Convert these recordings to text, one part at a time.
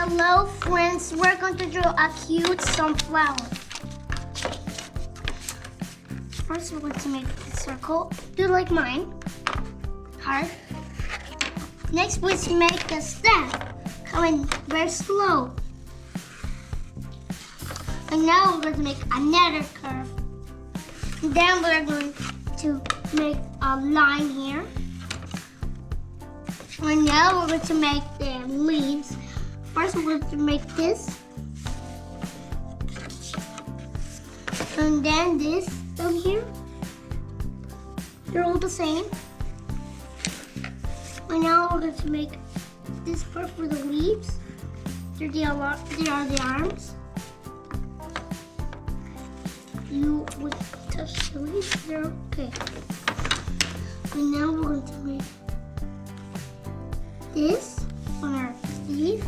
Hello friends, we're going to draw a cute sunflower. First we're going to make a circle, do like mine, heart. Next we're going to make the stem, coming very slow. And now we're going to make another curve. And then we're going to make a line here. And now we're going to make the leaves. First we're going to make this. And then this down here. They're all the same. And now we're going to make this part for the leaves. They are the arms. You would touch the leaves there. Okay. And now we're going to make this on our leaf.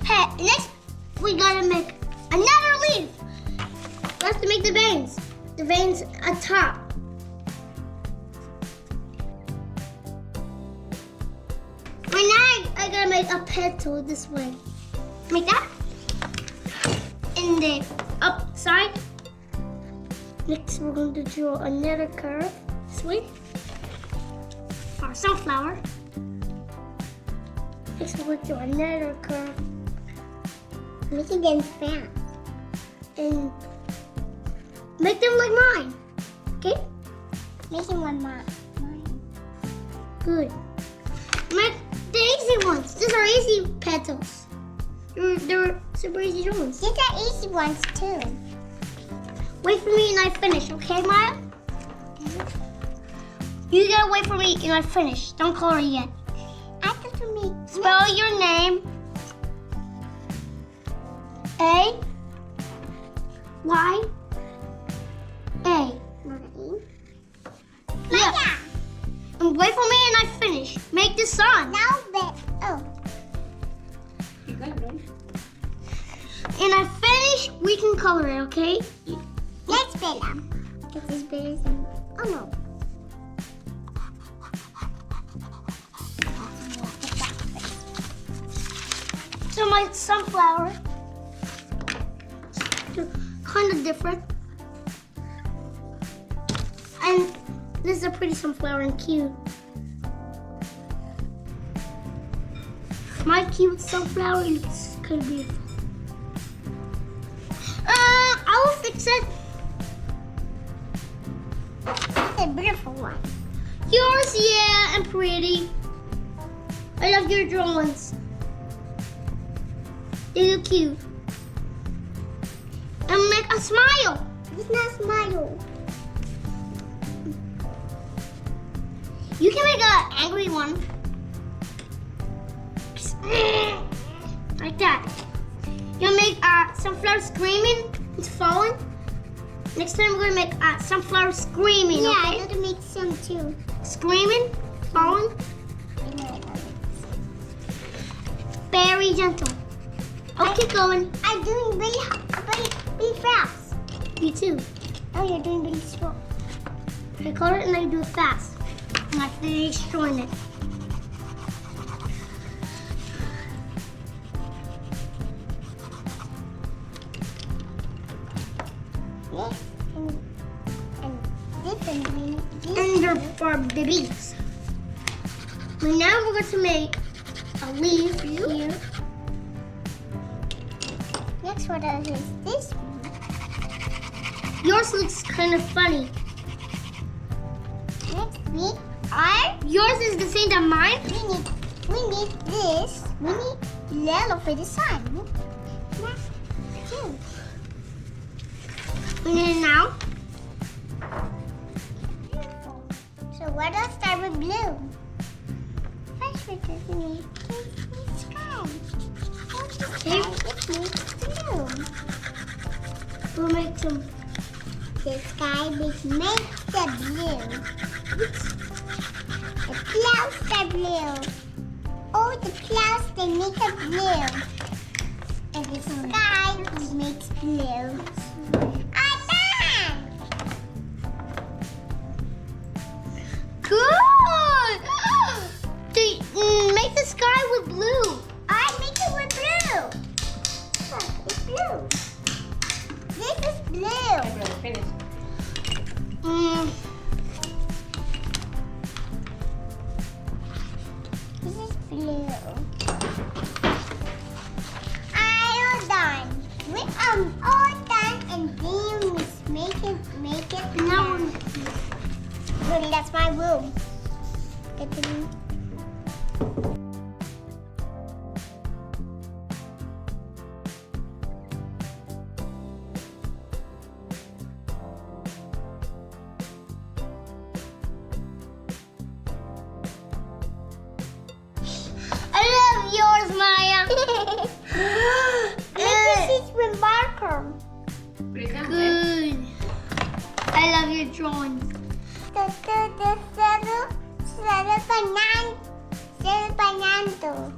Hey, next we gotta make another leaf. We have to make the veins. The veins at top. Right now I gotta make a petal this way. Make that. And the upside. Next we're going to draw another curve this way. Our sunflower. Next we're going to draw another curve. Make it them fast. And make them like mine. Okay? Make them like mine. Good. Make the easy ones. These are easy petals. They're super easy drawings. These are easy ones too. Wait for me and I finish, okay, Maya? You gotta wait for me and I finish. Don't color yet. After me. Spell your name. A. Y. A. Yeah. And wait for me and I finish. Make the sun. Now, And I finish, we can color it, okay? Let's spin them. Get this big. Oh no. So my sunflower, kind of different. And this is a pretty sunflower and cute. My cute sunflower looks kind of beautiful. I will fix it. It's a beautiful one. Yours, yeah, and pretty. I love your drawings. They look cute. And make a smile. It's not a smile. You can make an angry one. Like that. You'll make sunflower screaming. It's falling. Next time we're gonna make sunflower screaming. Yeah, okay? I'm gonna make some too. Screaming, falling. Very gentle. I'll keep going. I'm doing really fast. You too. Oh, you're doing really slow. I color it and I do it fast. And I finish drawing it. And they're for babies. And now we're going to make a leaf here. Next one is this one. Yours looks kind of funny. Next we are. Yours is the same as mine. We need this. We need yellow for the sun. Next two. We need it now. So let us start with blue. First we're going to make the sky. Okay. Blue. We'll make some. The sky is make the blue. The clouds are blue. Oh, the clouds they make a blue. And the sky makes blue. Good! Make the sky with blue. I make it with blue. Look, it's blue. This is blue. I'm gonna finish. This is blue. I'm all done. We are all done, and then we make it. Now, good. That's my room. Get the room. I love yours, Maya. This is with marker. Put it down, okay? Good. I love your drawings. The banana.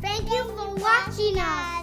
Thank you for watching us.